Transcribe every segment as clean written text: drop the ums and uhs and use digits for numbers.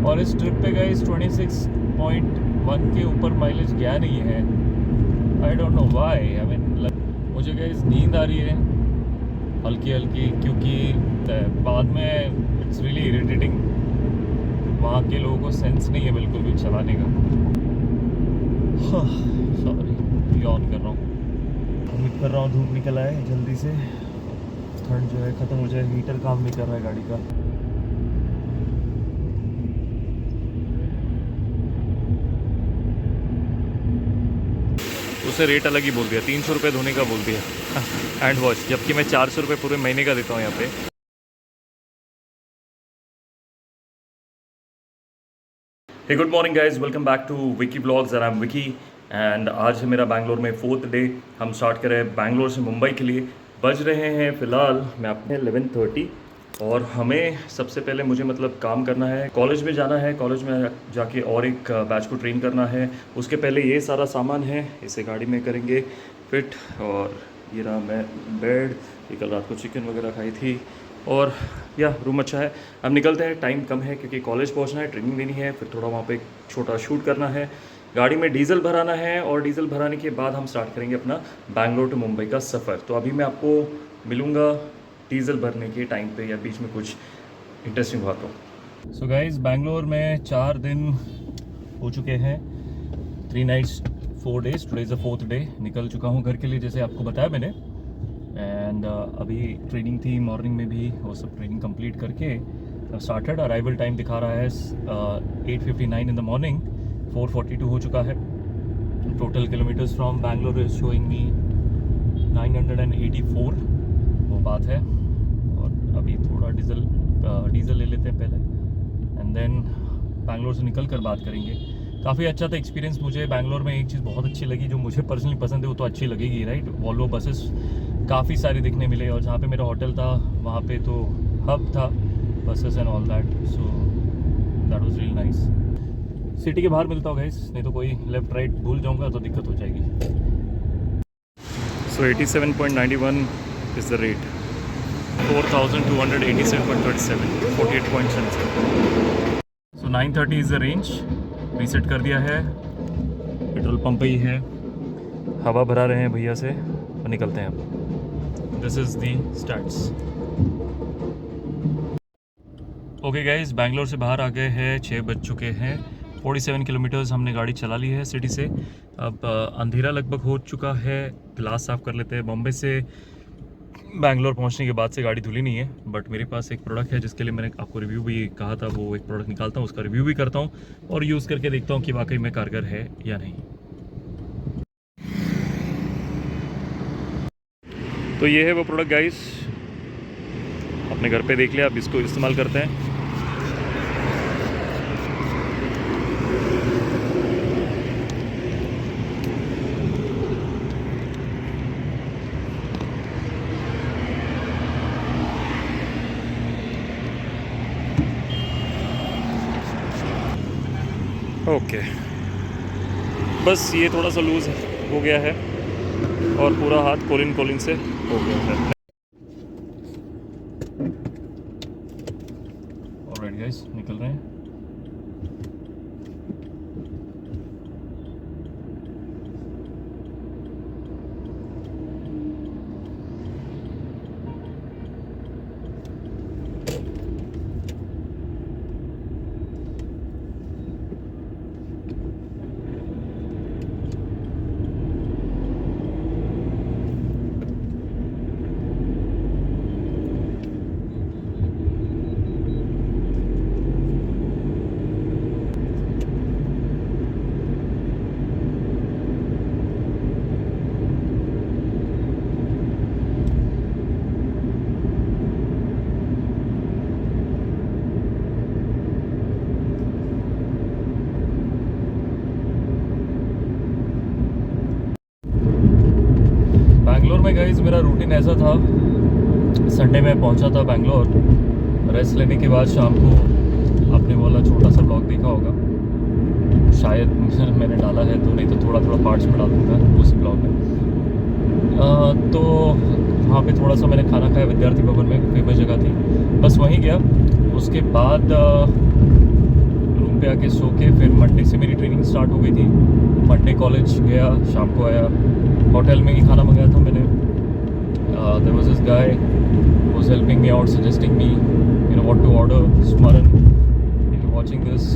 और इस ट्रिप पे गाइस 26.1 के ऊपर माइलेज गया नहीं है। I don't know why. I mean मुझे गाइस नींद आ रही है हल्की हल्की, क्योंकि बाद में इट्स रियली इरिटेटिंग। वहाँ के लोगों को सेंस नहीं है बिल्कुल भी चलाने का। सॉरी, यॉन कर रहा हूँ, उम्मीद कर रहा हूँ धूप निकल आए जल्दी से, ठंड जो है ख़त्म हो जाए। हीटर काम नहीं कर रहा है गाड़ी का। उसे रेट अलग ही बोल दिया, 300 रुपये धोने का बोल दिया हैंड वॉश, जबकि मैं 400 रुपये पूरे महीने का देता हूँ यहाँ पे। Hey good morning guys, welcome back to Vicky blogs and I am Vicky. And आज है मेरा बैंगलोर में 4th डे। हम स्टार्ट करें बैंगलोर से मुंबई के लिए। बज रहे हैं फ़िलहाल मैं अपने 11:30 और हमें सबसे पहले मुझे मतलब काम करना है, कॉलेज में जाना है। कॉलेज में जाके और एक बैच को ट्रेन करना है। उसके पहले ये सारा सामान है, इसे गाड़ी में करेंगे फिट। और ये रहा मैं बेड, ये कल रात को चिकन वगैरह खाई थी। और या रूम अच्छा है। अब निकलते हैं, टाइम कम है क्योंकि कॉलेज पहुंचना है, ट्रेनिंग देनी है, फिर थोड़ा वहाँ पे एक छोटा शूट करना है। गाड़ी में डीजल भराना है और डीजल भराने के बाद हम स्टार्ट करेंगे अपना बैंगलोर टू मुंबई का सफ़र। तो अभी मैं आपको मिलूँगा डीजल भरने के टाइम पे या बीच में कुछ इंटरेस्टिंग हुआ तो। सो गाइज़, बैंगलोर में 4 दिन हो चुके हैं, 3 nights 4 days. Today is the 4th day. निकल चुका हूँ घर के लिए जैसे आपको बताया मैंने। एंड अभी ट्रेनिंग थी मॉर्निंग में भी, वो सब ट्रेनिंग कंप्लीट करके स्टार्टेड। अराइवल टाइम दिखा रहा है 8:59 इन द मॉर्निंग, 4:42 हो चुका है। Total kilometres from Bangalore is showing me 984, वो बात है। और अभी थोड़ा डीज़ल ले लेते हैं पहले एंड देन बैंगलोर से निकल कर बात करेंगे। काफ़ी अच्छा था एक्सपीरियंस। मुझे बैंगलोर में एक चीज़ बहुत अच्छी लगी, जो मुझे पर्सनली पसंद है वो तो अच्छी लगेगी, राइट। वॉल्वो बसेस काफ़ी सारी दिखने मिले, और जहाँ पे मेरा होटल था वहाँ पे तो हब था buses and all that. So that was really nice. City के बाहर मिलता होगा इस, नहीं तो कोई लेफ़्ट राइट भूल जाऊँगा तो दिक्कत हो जाएगी। सो 87.91 is the rate, 4287.37, 48.77। So 9:30 is the range. Reset कर दिया है, पेट्रोल पंप ही है, हवा भरा रहे हैं भैया से और निकलते हैं अब। This is the starts. Okay guys, Bangalore से बाहर आ गए हैं, 6 बज चुके हैं। 47 किलोमीटर्स हमने गाड़ी चला ली है सिटी से। अब अंधेरा लगभग हो चुका है, ग्लास साफ़ कर लेते हैं। बॉम्बे से बैंगलोर पहुंचने के बाद से गाड़ी धुली नहीं है, बट मेरे पास एक प्रोडक्ट है जिसके लिए मैंने आपको रिव्यू भी कहा था। वो एक प्रोडक्ट निकालता हूँ, उसका रिव्यू भी करता हूँ और यूज़ करके देखता हूँ कि वाकई में कारगर है या नहीं। तो ये है वो प्रोडक्ट गाइस, अपने घर पे देख लिया, अब इसको इस्तेमाल करते हैं। ओके, बस ये थोड़ा सा लूज़ हो गया है और पूरा हाथ कोलिन से हो गया है। ऑलराइट गाइस, निकल रहे हैं। बैंगलोर में गाइस मेरा रूटीन ऐसा था, संडे में पहुंचा था बैंगलोर, रेस्ट लेने के बाद शाम को आपने वाला छोटा सा ब्लॉग देखा होगा शायद, मैंने डाला है तो, नहीं तो थोड़ा थोड़ा पार्ट्स में डाल दूँगा उस ब्लॉग में। तो वहाँ पे थोड़ा सा मैंने खाना खाया विद्यार्थी भवन में, फेमस जगह थी, बस वहीं गया। उसके बाद जाके सो के फिर मंडे से मेरी ट्रेनिंग स्टार्ट हो गई थी। मंडे कॉलेज गया, शाम को आया, होटल में ही खाना मंगाया था मैंने। There was this guy was helping me out, suggesting me you know what to order. Smaran, if you watching this,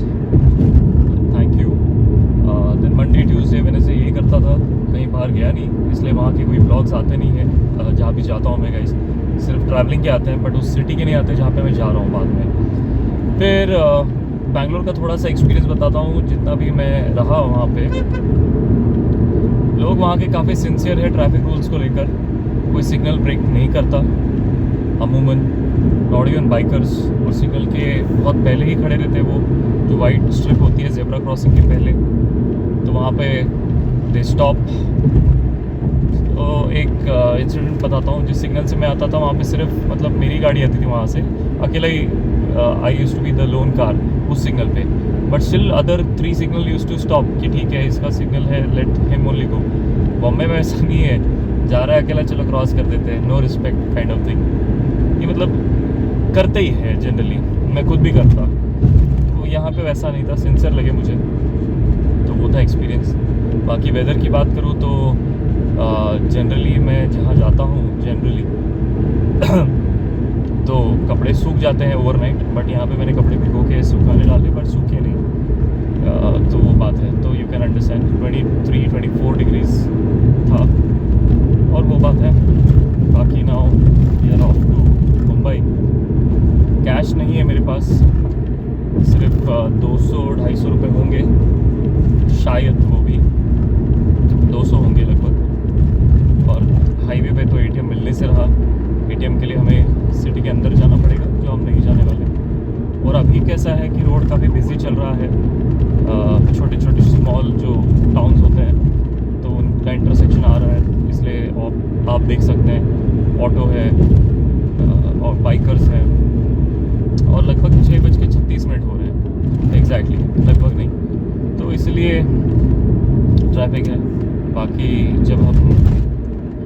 thank you. Then Monday Tuesday Wednesday यही करता था, कहीं बाहर गया नहीं, इसलिए वहाँ के कोई ब्लॉग्स आते नहीं हैं जहाँ भी जाता हूँ मैं गाइस। सिर्फ ट्रैवलिंग के आते हैं, बट उस सिटी के नहीं आते जहाँ पे मैं जा रहा हूँ बाद में। फिर बैंगलोर का थोड़ा सा एक्सपीरियंस बताता हूँ, जितना भी मैं रहा वहाँ पे। लोग वहाँ के काफ़ी सिंसियर है ट्रैफिक रूल्स को लेकर, कोई सिग्नल ब्रेक नहीं करता अमूमन, नॉट इवन बाइकर्स। और सिग्नल के बहुत पहले ही खड़े रहते हैं, वो जो वाइट स्ट्रिप होती है जेब्रा क्रॉसिंग के पहले, तो वहाँ पे दे स्टॉप। तो एक इंसिडेंट बताता हूँ, जिस सिग्नल से मैं आता था वहाँ पे सिर्फ मतलब मेरी गाड़ी आती थी वहाँ से, अकेला ही। I used to be the lone car उस सिग्नल पे, but still other 3 signal used to stop कि ठीक है इसका सिग्नल है, let him only go. Bombay में ऐसा नहीं है, जा रहा है अकेला, चलो क्रॉस कर देते हैं, no respect kind of thing. ये मतलब करते ही है जनरली, मैं खुद भी करता। तो यहाँ पे वैसा नहीं था, सिंसियर लगे मुझे, तो वो था एक्सपीरियंस। बाकी वेदर की बात करूँ तो जनरली मैं जहाँ जाता हूँ जनरली तो कपड़े सूख जाते हैं ओवरनाइट, बट यहाँ पे मैंने कपड़े भिगो के सुखाने डाले, पर सूखे नहीं। तो वो बात है, तो यू कैन अंडरस्टैंड 23-24 डिग्रीज था, और वो बात है। बाकी now we are off to Mumbai. Cash नहीं है मेरे पास, सिर्फ 200-250 रुपये होंगे शायद, वो भी 200 होंगे लगभग। और हाईवे पे तो एटीएम मिलने से रहा, एटीएम के लिए हमें सिटी के अंदर जाना पड़ेगा, जो हम नहीं जाने वाले। और अभी कैसा है कि रोड काफ़ी बिजी चल रहा है, छोटे छोटे स्मॉल जो टाउन्स होते हैं तो उनका इंटरसेक्शन आ रहा है, इसलिए आप देख सकते हैं ऑटो है और बाइकर्स हैं, और लगभग 6:36 हो रहे हैं एग्जैक्टली, लगभग नहीं, तो इसलिए ट्रैफिक है। बाकी जब हम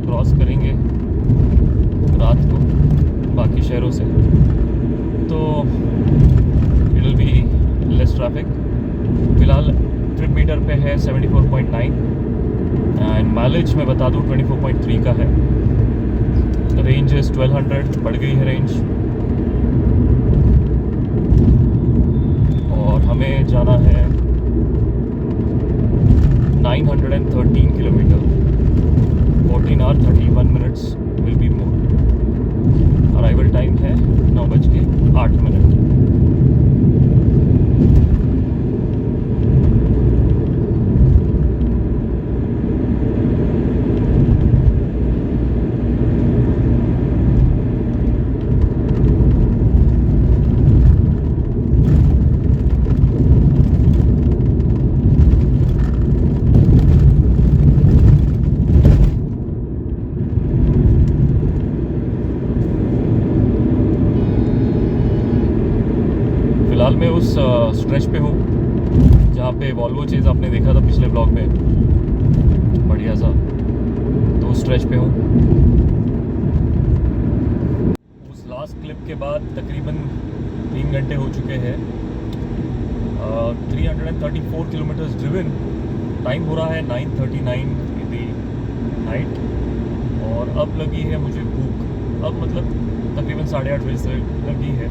क्रॉस करेंगे रात को बाकी शहरों से तो it will be less traffic. फ़िलहाल ट्रिप मीटर पे है 74.9 एंड माइलेज मैं बता दूँ 24.3 का है। रेंज इज़ 1200, बढ़ गई है रेंज। और हमें जाना है 913 kilometre, 14 hour 31 minutes will be more. Arrival time है 9:08। फिलहाल मैं उस स्ट्रेच पे हूँ जहाँ पे वॉल्वो चेज़ आपने देखा था पिछले ब्लॉग में, बढ़िया सा, तो उस स्ट्रेच पे हूँ। उस लास्ट क्लिप के बाद तकरीबन 3 घंटे हो चुके हैं। 334 किलोमीटर्स ड्रिवन, टाइम हो रहा है 9:39 इन दी नाइट। और अब लगी है मुझे भूख, अब मतलब तकरीबन 8:30 बजे से लगी है।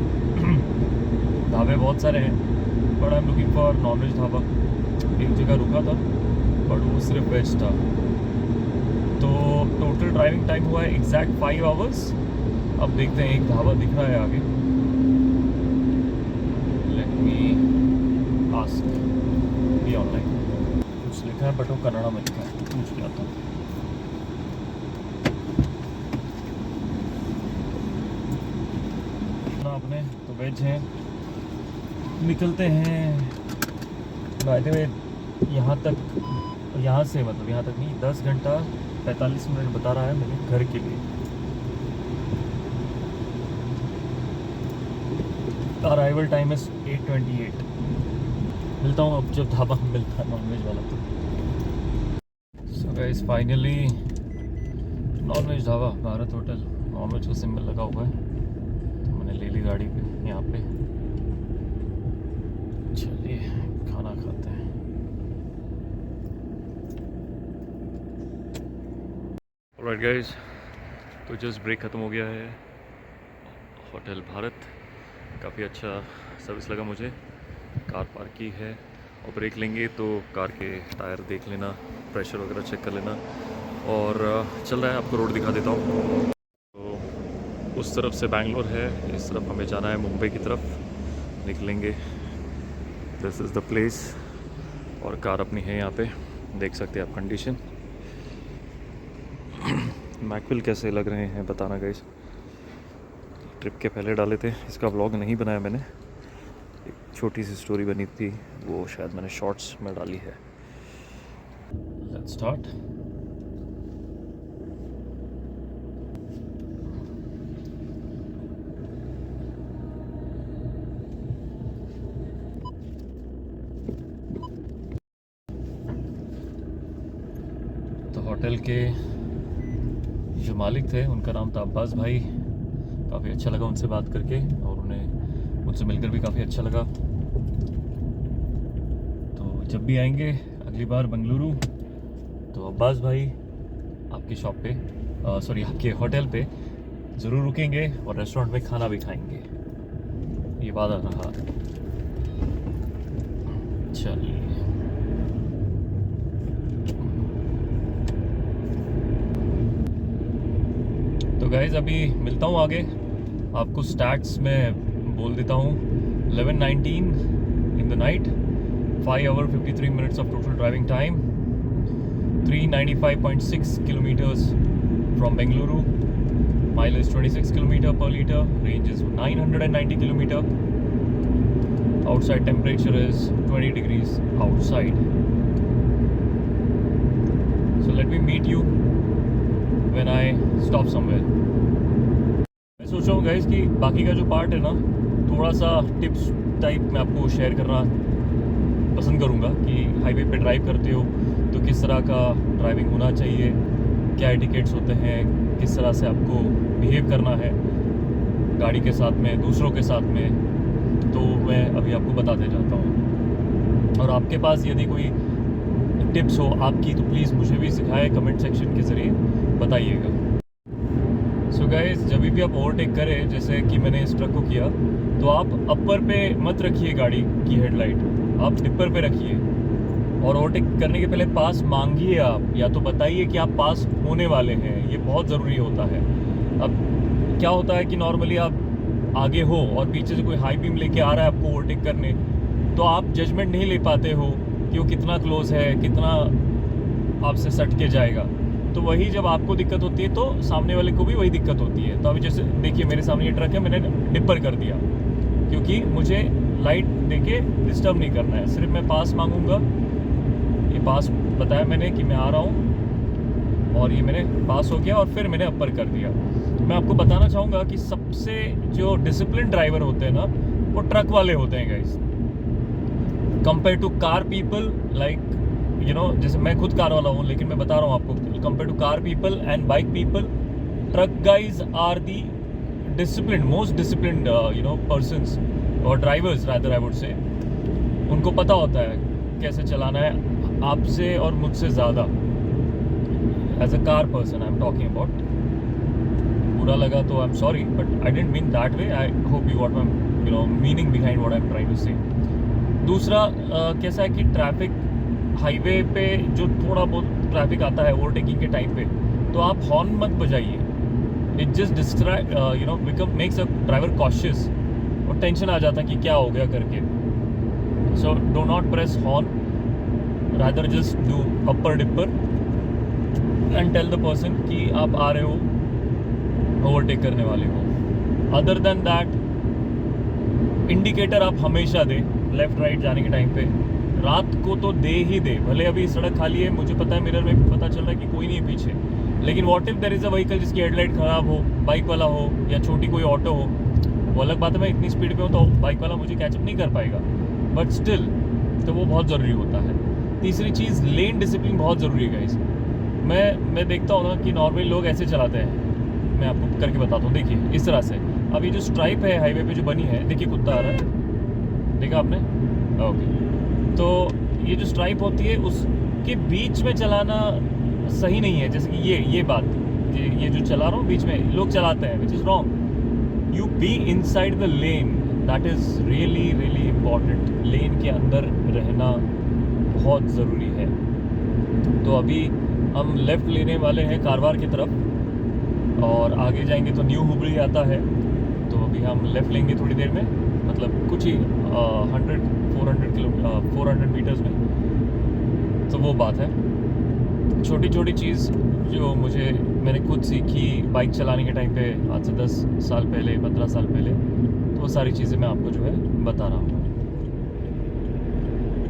ढाबे बहुत सारे हैं, but I am looking for non veg dhaba. एक जगह रुका था बट वो सिर्फ वेज था। तो टोटल ड्राइविंग टाइम हुआ है एग्जैक्ट 5 आवर्स। अब देखते हैं, एक ढाबा दिख रहा है आगे, let me ask be online. कुछ लिखा है बट वो कन्नड़ा में लिखा है, पूछ लिया था। अपने तो वेज हैं, निकलते हैं। बाय द वे यहाँ तक, यहाँ से मतलब यहाँ तक नहीं, 10 घंटा 45 मिनट बता रहा है मेरे घर के लिए। अराइवल टाइम है 8:28। मिलता हूँ अब जब ढाबा मिलता है नॉनवेज वाला। तो so guys finally non veg dhaba, Bharat hotel, non veg का सिंबल लगा हुआ है, तो मैंने ले ली गाड़ी पे यहाँ पे। चलिए खाना खाते हैं। ऑलराइट गाइस, तो जस्ट ब्रेक ख़त्म हो गया है। होटल भारत काफ़ी अच्छा सर्विस लगा मुझे। कार पार्क की है और ब्रेक लेंगे तो कार के टायर देख लेना, प्रेशर वगैरह चेक कर लेना। और चल रहा है, आपको रोड दिखा देता हूँ। तो उस तरफ से बैंगलोर है, इस तरफ हमें जाना है मुंबई की तरफ। निकलेंगे, दिस इज़ द प्लेस। और कार अपनी है यहाँ पे, देख सकते हैं आप कंडीशन। मैकविल कैसे लग रहे हैं बताना गाइस। ट्रिप के पहले डाले थे, इसका व्लॉग नहीं बनाया मैंने। एक छोटी सी स्टोरी बनी थी, वो शायद मैंने शॉर्ट्स में डाली है। Let's start. तो होटल के जो मालिक थे उनका नाम था अब्बास भाई। काफ़ी अच्छा लगा उनसे बात करके और उन्हें मुझसे मिलकर भी काफ़ी अच्छा लगा। तो जब भी आएंगे अगली बार बेंगलुरु तो अब्बास भाई आपकी शॉप पे सॉरी आपके होटल पे ज़रूर रुकेंगे और रेस्टोरेंट में खाना भी खाएंगे, ये वादा रहा। चलिए, तो गाइज अभी मिलता हूँ आगे। आपको स्टैट्स में बोल देता हूँ। 11:19 in the night, 5 hours 53 minutes of total driving time, 395.6 kilometers from Bengaluru, mileage 26 km per liter, range is 990 km, outside temperature is 20 degrees outside. So let me meet you when I stop somewhere. मैं सोच रहा हूँ guys कि बाकी का जो part है ना, थोड़ा सा टिप्स टाइप मैं आपको शेयर करना पसंद करूँगा कि हाईवे पे ड्राइव करते हो तो किस तरह का ड्राइविंग होना चाहिए, क्या एटिकेट्स होते हैं, किस तरह से आपको बिहेव करना है गाड़ी के साथ में, दूसरों के साथ में। तो मैं अभी आपको बताते जाता हूँ। और आपके पास यदि कोई टिप्स हो आपकी तो प्लीज़ मुझे भी सिखाएं, कमेंट सेक्शन के ज़रिए बताइएगा। सो गाइस, जब भी आप ओवरटेक करें, जैसे कि मैंने इस ट्रक को किया, तो आप अपर पे मत रखिए गाड़ी की हेडलाइट, आप डिपर पे रखिए। और ओवरटेक करने के पहले पास मांगिए आप, या तो बताइए कि आप पास होने वाले हैं, ये बहुत ज़रूरी होता है। अब क्या होता है कि नॉर्मली आप आगे हो और पीछे से कोई हाई बीम लेके आ रहा है आपको ओवरटेक करने, तो आप जजमेंट नहीं ले पाते हो कि वो कितना क्लोज है, कितना आपसे सट के जाएगा। तो वही जब आपको दिक्कत होती है तो सामने वाले को भी वही दिक्कत होती है। तो अभी जैसे देखिए मेरे सामने ये ट्रक है, मैंने डिपर कर दिया क्योंकि मुझे लाइट देके डिस्टर्ब नहीं करना है, सिर्फ मैं पास मांगूंगा। ये पास बताया मैंने कि मैं आ रहा हूँ और ये मैंने पास हो गया और फिर मैंने अपर कर दिया। मैं आपको बताना चाहूँगा कि सबसे जो डिसिप्लिन ड्राइवर होते हैं ना, वो ट्रक वाले होते हैं guys, compare to car people. Like you know, जैसे मैं खुद कार वाला हूँ, लेकिन मैं बता रहा हूँ आपको, compare to car people and bike people, truck guys are the discipline, most discipline you know persons और drivers rather I would say. उनको पता होता है कैसे चलाना है आपसे और मुझसे ज़्यादा। As a car person I am talking about. बुरा लगा तो I am sorry, but I don't mean that way. I hope you got my you know meaning behind what I am trying to say. दूसरा कैसा है कि traffic highway पे जो थोड़ा बहुत ट्रैफिक आता है ओवरटेकिंग के टाइम पे, तो आप हॉर्न मत बजाइए। It just distract you know become makes a driver cautious, और टेंशन आ जाता है कि क्या हो गया करके। So do not press horn, rather just do upper dipper and tell the person कि आप आ रहे हो, ओवरटेक करने वाले हो। अदर देन दैट, इंडिकेटर आप हमेशा दें लेफ्ट राइट जाने के टाइम पे। रात को तो दे ही दे, भले अभी सड़क खाली है, मुझे पता है, मिरर में भी पता चल रहा है कि कोई नहीं है पीछे, लेकिन what if there is a vehicle जिसकी हेडलाइट ख़राब हो, बाइक वाला हो या छोटी कोई ऑटो हो। वो अलग बात है, मैं इतनी स्पीड पे हूँ तो बाइक वाला मुझे कैचअप नहीं कर पाएगा, बट स्टिल तो वो बहुत ज़रूरी होता है। तीसरी चीज़, लेन डिसिप्लिन बहुत ज़रूरी है गाइस। मैं देखता हूँ ना कि नॉर्मली लोग ऐसे चलाते हैं, मैं आपको करके बताता हूँ। देखिए इस तरह से, अब ये जो स्ट्राइप है हाईवे पे जो बनी है, देखिए कुत्ता आ रहा है, देखा आपने? ओके, तो ये जो स्ट्राइप होती है उसके बीच में चलाना सही नहीं है। जैसे कि ये बात, ये जो चला रहा हूँ बीच में लोग चलाते हैं, which is wrong. You be inside the lane, that is really really important. Lane के अंदर रहना बहुत ज़रूरी है। तो अभी हम लेफ़्ट लेने वाले हैं कारवार की तरफ, और आगे जाएंगे तो न्यू हुबली आता है। तो अभी हम लेफ़्ट लेंगे थोड़ी देर में, मतलब कुछ ही 400 मीटर्स में। तो वो बात है, छोटी छोटी चीज़ जो मैंने खुद सीखी बाइक चलाने के टाइम पे, आज से 10 साल पहले, 15 साल पहले। तो वो सारी चीज़ें मैं आपको जो है बता रहा हूँ।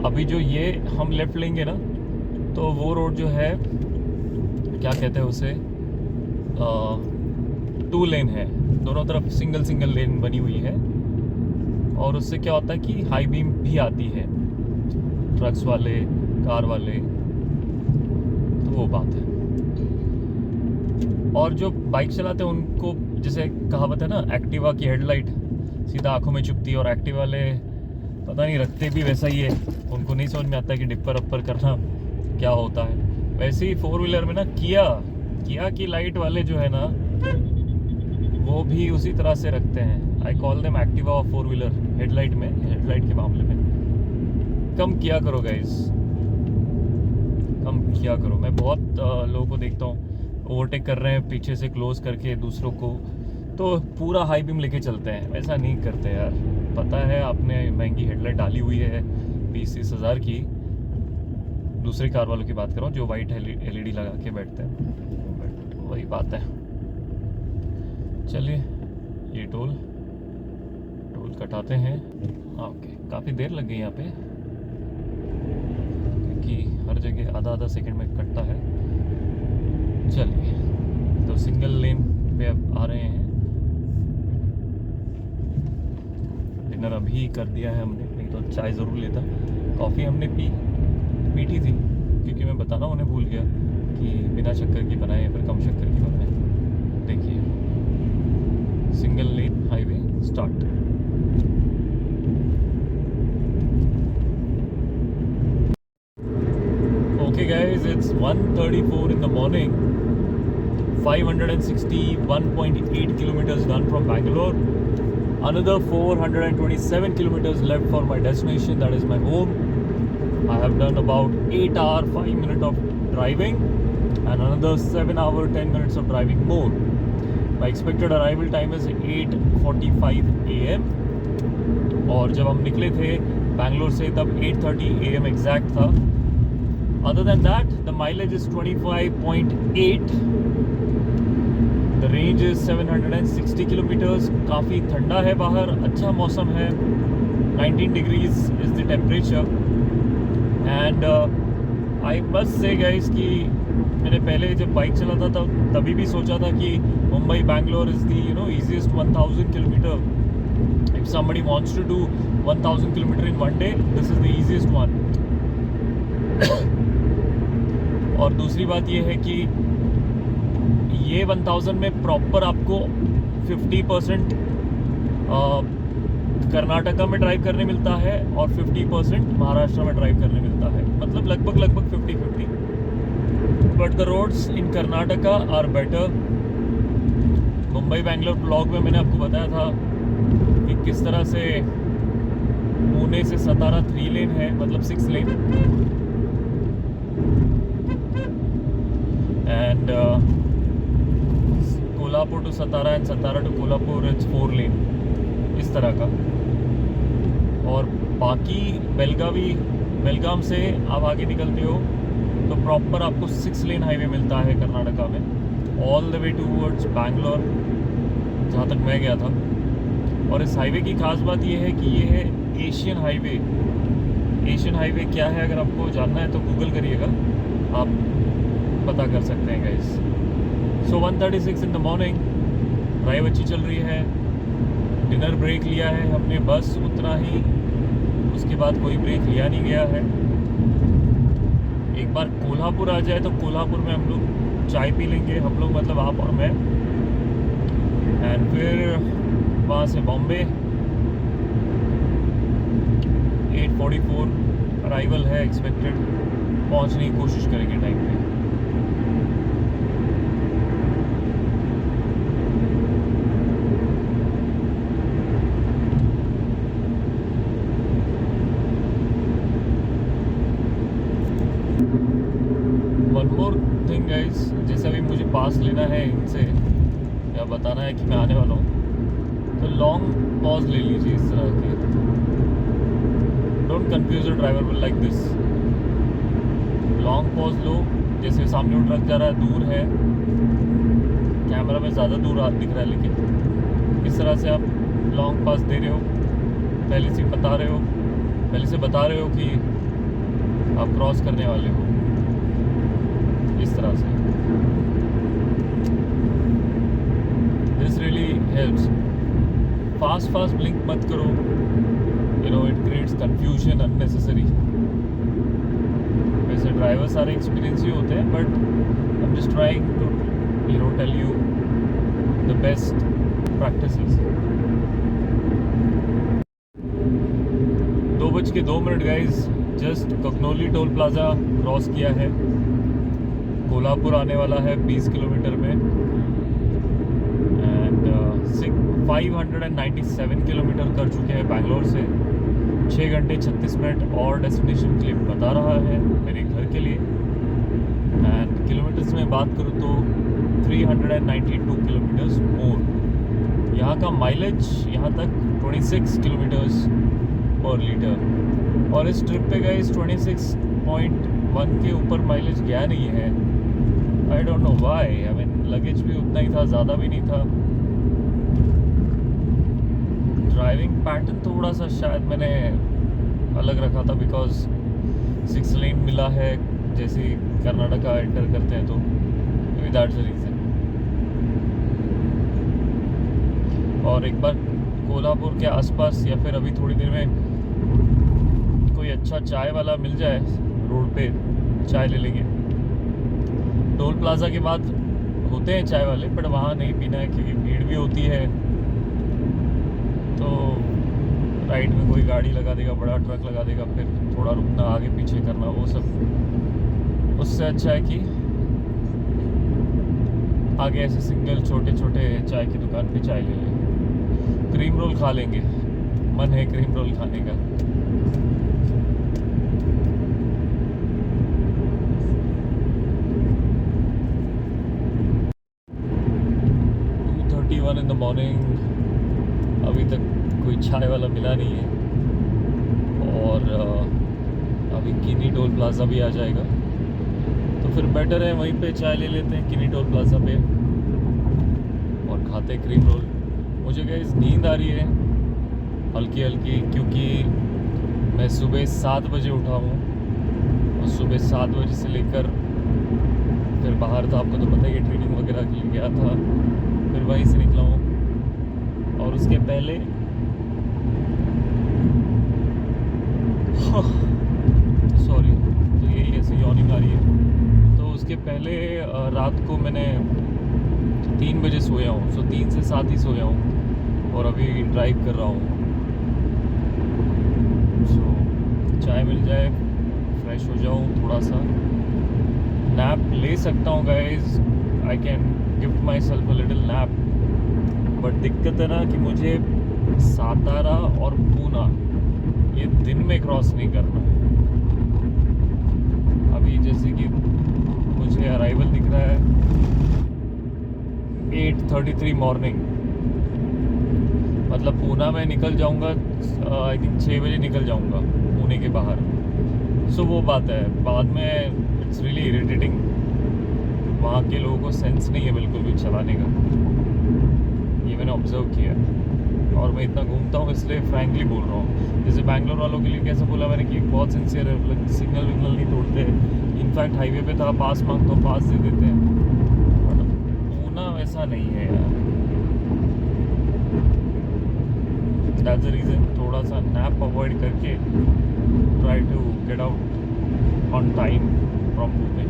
अभी जो ये हम लेफ़्ट लेंगे ना, तो वो रोड जो है, क्या कहते हैं उसे, 2 लेन है, दोनों तरफ सिंगल लेन बनी हुई है। और उससे क्या होता है कि हाई बीम भी आती है, ट्रक्स वाले, कार वाले, तो वो बात है। और जो बाइक चलाते हैं उनको, जैसे कहावत है ना, एक्टिवा की हेडलाइट सीधा आंखों में चुभती है, और एक्टिवा वाले पता नहीं रखते भी वैसा ही है। उनको नहीं समझ में आता कि डिपर अपर करना क्या होता है। वैसे ही 4 व्हीलर में ना, किया की लाइट वाले जो है ना, वो भी उसी तरह से रखते हैं। आई कॉल देम एक्टिवा और 4 व्हीलर हेडलाइट के मामले में। कम किया करो गाइस, कम किया करो। मैं बहुत लोगों को देखता हूँ ओवरटेक कर रहे हैं पीछे से क्लोज करके दूसरों को, तो पूरा हाई बीम लेके चलते हैं। वैसा नहीं करते यार। पता है आपने महंगी हेडलाइट डाली हुई है 20-30 हज़ार की। दूसरे कार वालों की बात कर रहा हूँ जो वाइट LED लगा के बैठते हैं, वही बात है। चलिए, ये टोल कटाते हैं। ओके, काफ़ी देर लग गई यहाँ पे, क्योंकि हर जगह आधा सेकंड में कटता है। चलिए, तो सिंगल लेन पे अब आ रहे हैं। डिनर अभी कर दिया है हमने, नहीं तो चाय ज़रूर लेता। कॉफ़ी हमने मीठी थी, क्योंकि मैं बताना उन्हें भूल गया कि बिना शक्कर की बनाए या फिर कम शक्कर की बनाए। देखिए, single lane highway start. Okay guys, it's 1:34 in the morning. 561.8 kilometers done from Bangalore. Another 427 kilometers left for my destination, that is my home. I have done about 8 hour 5 minutes of driving and another 7 hour 10 minutes of driving more. My expected arrival time is 8:45 AM. और जब हम निकले थे बैंगलोर से तब 8:30 AM exact था। Other than that, the mileage is 25.8. The range is 760 kilometers. काफ़ी ठंडा है बाहर, अच्छा मौसम है। 19 degrees is the temperature. And I must say guys कि मैंने पहले जब बाइक चलाता था तभी भी सोचा था कि Mumbai Bangalore is the easiest 1000 kilometer. If somebody wants to do 1000 kilometer in one day, this is the easiest one. और दूसरी बात ये है कि ये 1000 में प्रॉपर आपको 50% कर्नाटका में ड्राइव करने मिलता है और 50% महाराष्ट्र में ड्राइव करने मिलता है, मतलब लगभग 50-50। But the roads in Karnataka are better. Mumbai Bangalore blog में मैंने आपको बताया था कि किस तरह से पुणे से सतारा 3 लेन है, मतलब 6 lane, and Kolhapur to Satara and Satara to Kolhapur it's 4 lane, इस तरह का। और बाकी बेलगाम से आप आगे निकलते हो तो प्रॉपर आपको 6 लेन हाईवे मिलता है कर्नाटका में, all the way towards Bangalore, जहाँ तक मैं गया था। और इस हाईवे की खास बात यह है कि ये है एशियन हाईवे। एशियन हाईवे क्या है अगर आपको जानना है तो गूगल करिएगा, आप पता कर सकते हैं guys. So 1:36 in the morning, drive अच्छी चल रही है। डिनर ब्रेक लिया है हमने, बस उतना ही, उसके बाद कोई ब्रेक लिया नहीं गया है। एक बार कोल्हापुर आ जाए तो कोल्हापुर में हम लोग चाय पी लेंगे, हम लोग मतलब आप और मैं, एंड फिर वहाँ से बॉम्बे 8:44 अराइवल है एक्सपेक्टेड, पहुंचने की कोशिश करेंगे टाइम पे। वन मोर थिंग गाइस, जैसे अभी मुझे पास लेना है इनसे या बताना है कि मैं आने वाला हूँ, तो लॉन्ग पॉज ले लीजिए इस तरह के। Don't confuse the driver will like this. Long pause लो, जैसे सामने वो ट्रक जा रहा है, दूर है, कैमरा में ज़्यादा दूर दिख रहा है, लेकिन इस तरह से आप लॉन्ग पॉज दे रहे हो, पहले से बता रहे हो, पहले से बता रहे हो कि आप क्रॉस करने वाले हो, इस तरह से। This really helps. Fast blink मत करो, you know it creates confusion unnecessary. वैसे ड्राइवर सारे एक्सपीरियंस ही होते हैं, but I am just trying to you know tell you the best practices. 2:02 guys, just Kognoli toll plaza cross किया है। कोल्हापुर आने वाला है 20 किलोमीटर में, एंड 597 किलोमीटर कर चुके हैं बैंगलोर से। 6 घंटे 36 मिनट और डेस्टिनेशन के लिए बता रहा है, मेरे घर के लिए। एंड किलोमीटर्स में बात करूँ तो 392 किलोमीटर्स मोर। यहाँ का माइलेज यहाँ तक 26 किलोमीटर्स पर लीटर, और इस ट्रिप पे गए 26.1 के ऊपर माइलेज गया नहीं है। I don't know why. I mean luggage भी उतना ही था, ज़्यादा भी नहीं था। ड्राइविंग पैटर्न थोड़ा सा शायद मैंने अलग रखा था, बिकॉज 6 लेन मिला है जैसे कर्नाटका एंटर करते हैं, तो may be that's the reason. और एक बार कोल्हापुर के आसपास या फिर अभी थोड़ी देर में कोई अच्छा चाय वाला मिल जाए रोड पे, चाय ले लेंगे। टोल प्लाज़ा के बाद होते हैं चाय वाले, बट वहाँ नहीं पीना है क्योंकि भीड़ भी होती है। तो राइट में कोई गाड़ी लगा देगा, बड़ा ट्रक लगा देगा, फिर थोड़ा रुकना, आगे पीछे करना, वो सब। उससे अच्छा है कि आगे ऐसे सिंगल छोटे छोटे चाय की दुकान पे चाय ले लें। क्रीम रोल खा लेंगे, मन है क्रीम रोल खाने का। इन द मॉर्निंग, अभी तक कोई चाय वाला मिला नहीं है, और अभी किनी टोल प्लाज़ा भी आ जाएगा, तो फिर बेटर है वहीं पे चाय ले लेते हैं किनी टोल प्लाज़ा पे, और खाते क्रीम रोल। मुझे गाइस नींद आ रही है हल्की हल्की, क्योंकि मैं सुबह 7 बजे उठा हूँ, और सुबह 7 बजे से लेकर फिर बाहर था, आपको तो पता ही है, ट्रेनिंग वगैरह के लिए गया था, फिर वहीं से निकला हूँ। और उसके पहले सॉरी, तो यही ऐसे यॉर्निंग आ रही है। तो उसके पहले रात को मैंने 3 बजे सोया हूँ, सो 3 से 7 ही सोया हूँ, और अभी ड्राइव कर रहा हूँ। सो चाय मिल जाए, फ्रेश हो जाऊँ, थोड़ा सा नैप ले सकता हूँ guys. I can give my self a little nap, but दिक्कत है ना कि मुझे सातारा और पूना ये दिन में क्रॉस नहीं करना है। अभी जैसे कि मुझे अराइवल दिख रहा है 8:33 मॉर्निंग, मतलब पूना में निकल जाऊंगा, आई थिंक 6 बजे निकल जाऊंगा पुणे के बाहर। सो वो बात है, बाद में इट्स रियली इरिटेटिंग। वहाँ के लोगों को सेंस नहीं है बिल्कुल भी चलाने का, ये मैंने ऑब्जर्व किया। और मैं इतना घूमता हूँ इसलिए फ्रैंकली बोल रहा हूँ। जैसे बैंगलोर वालों के लिए कैसे बोला मैंने कि बहुत सिंसियर है, सिग्नल विग्नल नहीं तोड़ते। इनफैक्ट हाईवे पे था, पास मांगता हूँ पास दे देते हैं, बट पूना वैसा नहीं है यार। दैट्स द रीज़न थोड़ा सा नैप अवॉइड करके try to get out on time from Pune.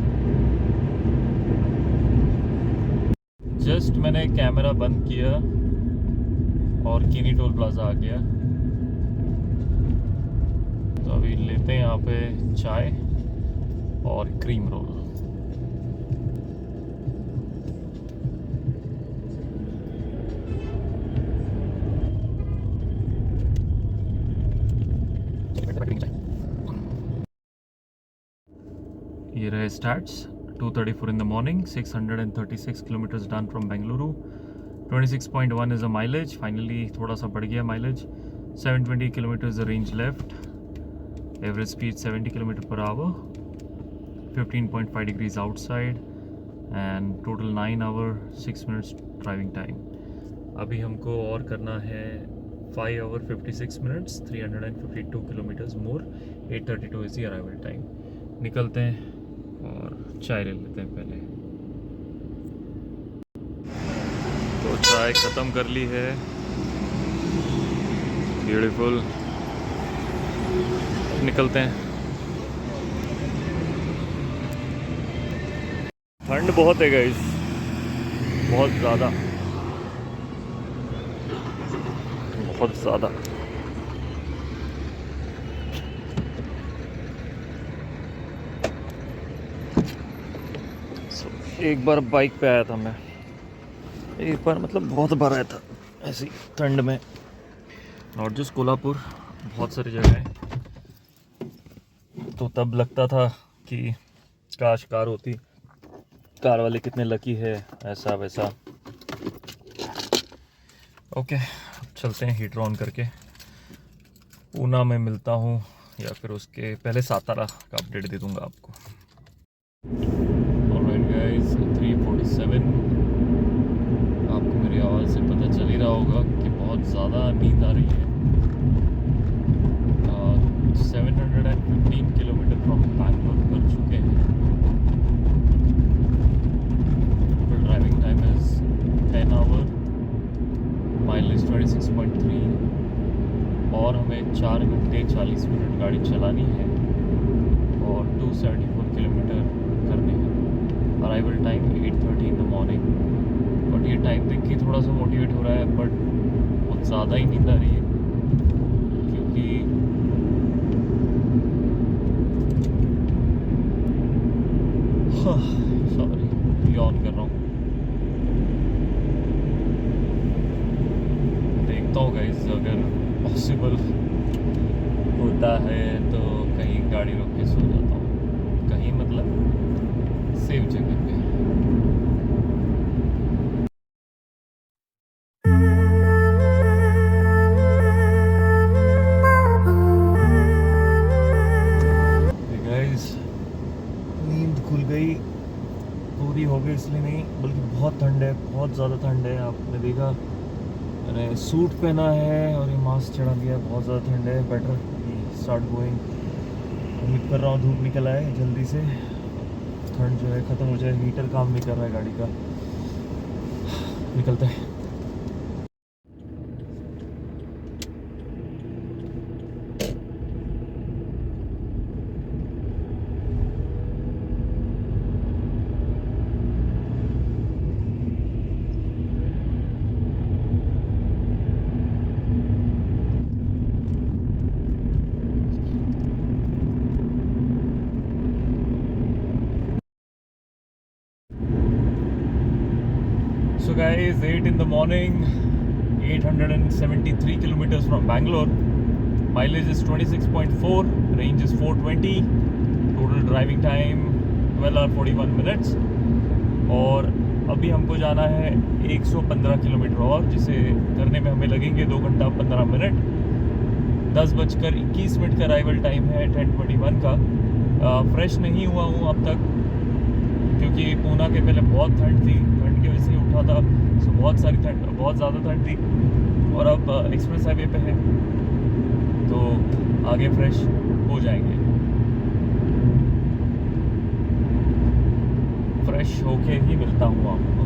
Just मैंने कैमरा बंद किया और किनी टोल प्लाज़ा आ गया। तो अभी लेते हैं यहाँ पे चाय और क्रीम रोल। ये रहे starts 2:34 in the morning, 636 kilometers done from Bengaluru, 26.1 is the mileage, finally थोड़ा सा बढ़ गया mileage, 720 kilometers the range left, average speed 70 km per hour, 15.5 degrees outside and total 9 hour 6 minutes driving time। अभी हमको और करना है 5 hour 56 minutes 352 kilometers more, 8:32 is the arrival time। निकलते हैं और चाय ले लेते हैं पहले। तो चाय ख़त्म कर ली है, ब्यूटीफुल। निकलते हैं। ठंड बहुत है गाइस, बहुत ज़्यादा, बहुत ज़्यादा। एक बार बाइक पे आया था मैं, एक बार मतलब बहुत बार आया था ऐसी ठंड में, नॉट जस्ट कोल्हापुर, बहुत सारी जगह है। तो तब लगता था कि काश कार होती, कार वाले कितने लकी है, ऐसा वैसा। ओके, चलते हैं हीटर ऑन करके। ऊना में मिलता हूँ या फिर उसके पहले सातारा का अपडेट दे दूँगा आपको। Alright guys, 3:47। आपको मेरी आवाज़ से पता चल ही रहा होगा कि बहुत ज़्यादा नींद आ रही है। 715 किलोमीटर फ्रॉम बैंगलोर कर चुके हैं। Total driving time is 10 hour, mileage 26.3 और हमें 4 घंटे 40 मिनट गाड़ी चलानी है और 274 किलोमीटर करने हैं। Arrival time 8:30 in the morning. But ये टाइम देख के थोड़ा सा मोटिवेट हो रहा है, बट बहुत ज़्यादा ही नींद आ रही है क्योंकि सॉरी यॉन कर रहा हूँ। देखता हूँ गाइस, अगर पॉसिबल होता है तो कहीं गाड़ी रोक के सो जाता हूँ, कहीं मतलब सेफ जगह पे। गाइस, नींद खुल गई, पूरी हो गई इसलिए नहीं, बल्कि बहुत ठंड है, बहुत ज़्यादा ठंड है। आपने देखा मैंने सूट पहना है और ये मास्क चढ़ा दिया, बहुत ज़्यादा ठंड है। Better start going. उम्मीद कर रहा हूँ धूप निकल आए जल्दी से, ठंड जो है ख़त्म हो जाए। हीटर काम नहीं कर रहा है गाड़ी का। निकलते हैं। So guys, 8 in the morning, 873 kilometers from Bangalore. Mileage is 26.4, range is 420, total driving time 12 hour 41 minutes। और अभी हमको जाना है 115 किलोमीटर और, जिसे करने में हमें लगेंगे 2 घंटा 15 मिनट। 10:21 का अराइवल टाइम है 10:21 का। फ्रेश नहीं हुआ हूँ अब तक क्योंकि पूना के पहले बहुत ठंड थी, ठंड की वजह से उठा था, सो बहुत ज़्यादा ठंड थी। और अब एक्सप्रेस हाईवे पे है तो आगे फ्रेश हो जाएंगे। फ्रेश होके ही मिलता हूँ आपको।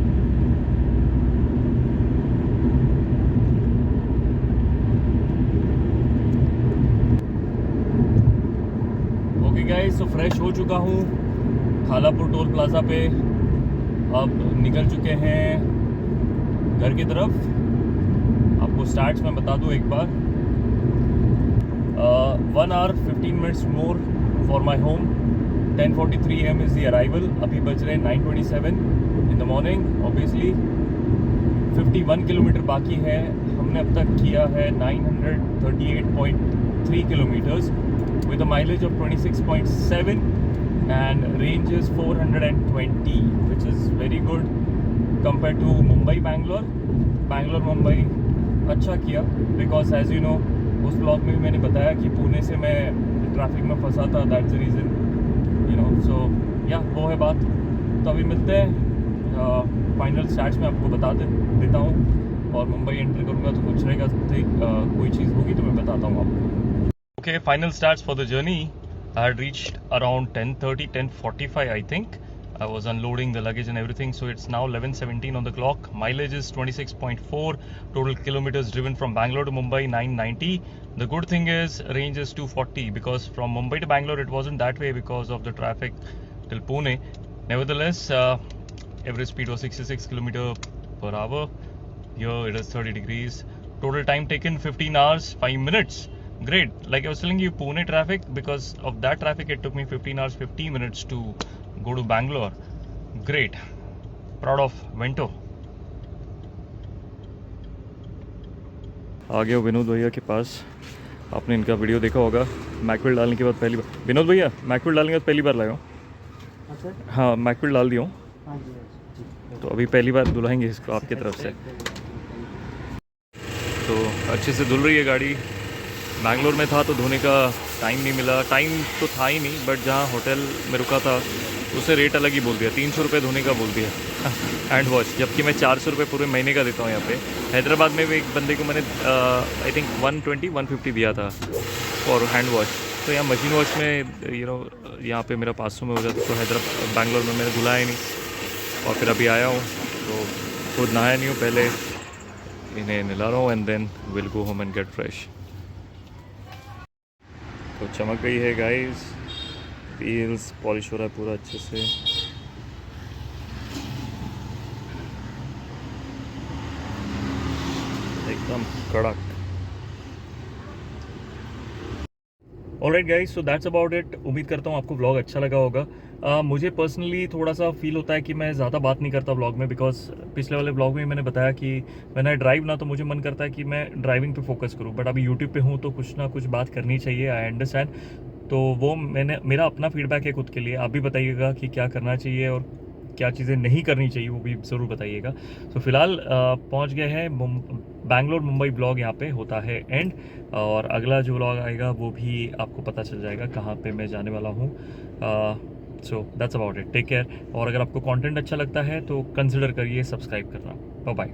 ओके गाइस, तो फ्रेश हो चुका हूँ खालापुर टोल प्लाज़ा पे। अब निकल चुके हैं घर की तरफ। आपको स्टार्ट्स में बता दूँ एक बार, 1 hour 15 minutes more for my home. 10:43 AM is the arrival. अभी बज रहे 9:27 in the morning. Obviously 51 kilometre बाकी है. हमने अब तक किया है 938.3 kilometres with a mileage of 26.7 and range is 420, which is very good compared to Mumbai Bangalore अच्छा किया, because as you know उस ब्लॉग में भी मैंने बताया कि पुणे से मैं ट्रैफिक में फंसा था. That's the reason, you know. So या वो है बात. तो अभी मिलते हैं. फाइनल स्टैट्स में आपको बता देता हूँ, और मुंबई एंटर करूँगा तो कुछ रहेगा, कोई चीज़ होगी तो मैं बताता हूँ आपको. Okay, final stats for the journey. I had reached around 10:45 I think. I was unloading the luggage and everything, so it's now 11:17 on the clock. Mileage is 26.4. Total kilometers driven from Bangalore to Mumbai 990. The good thing is range is 240, because from Mumbai to Bangalore it wasn't that way because of the traffic till Pune. Nevertheless, average speed was 66 km/h. Here it is 30 degrees. Total time taken 15 hours 5 minutes. Great. Like I was telling you, Pune traffic, because of that traffic it took me 15 hours 50 minutes to go to Bangalore. Great. Proud of Vento. आ गया विनोद भैया के पास. आपने इनका video देखा होगा. मैकविल डालने के बाद पहली बार, विनोद भैया मैकविल डालने के बाद पहली बार लाया हूँ. हाँ, मैकविल डाल दिया हूँ, तो अभी पहली बार धुलाएंगे इसको आपकी तरफ से. तो अच्छे से धुल रही है गाड़ी. बैंगलोर में था तो धोने का टाइम नहीं मिला. टाइम तो था ही नहीं, बट जहाँ होटल में रुका था उसे रेट अलग ही बोल दिया. 300 रुपये धोने का बोल दिया हैंड वॉश, जबकि मैं 400 रुपये पूरे महीने का देता हूँ यहाँ पे. हैदराबाद में भी एक बंदे को मैंने आई थिंक 150 दिया था फॉर हैंड वॉश. तो यहाँ मशीन वॉश में यहाँ पे मेरा 500 में हो जाता. तो बैंगलोर में मैंने धुलाया नहीं, और फिर अभी आया हूँ तो खुद नहाया नहीं हूँ. पहले इन्हें नहला रहा हूँ and then will go home and get fresh. तो चमक गई है गाइस. व्हील्स पॉलिश हो रहा है पूरा अच्छे से. एकदम कड़क. Alright guys, so that's about it. उम्मीद करता हूँ आपको व्लॉग अच्छा लगा होगा. मुझे पर्सनली थोड़ा सा फील होता है कि मैं ज़्यादा बात नहीं करता व्लॉग में, बिकॉज पिछले वाले व्लॉग में मैंने बताया कि व्हेन आई ड्राइव ना, तो मुझे मन करता है कि मैं ड्राइविंग पे फोकस करूँ. बट अभी यूट्यूब पे हूँ तो कुछ ना कुछ बात करनी चाहिए. I understand. तो वो मेरा अपना फीडबैक है खुद के लिए. आप भी बताइएगा कि क्या करना चाहिए और क्या चीज़ें नहीं करनी चाहिए, वो भी ज़रूर बताइएगा. तो फिलहाल पहुंच गए हैं बैंगलोर मुंबई ब्लॉग यहाँ पे होता है एंड. और अगला जो ब्लॉग आएगा वो भी आपको पता चल जाएगा कहाँ पे मैं जाने वाला हूँ. So that's about it. Take care. और अगर आपको कंटेंट अच्छा लगता है तो कंसिडर करिए सब्सक्राइब करना. Bye bye.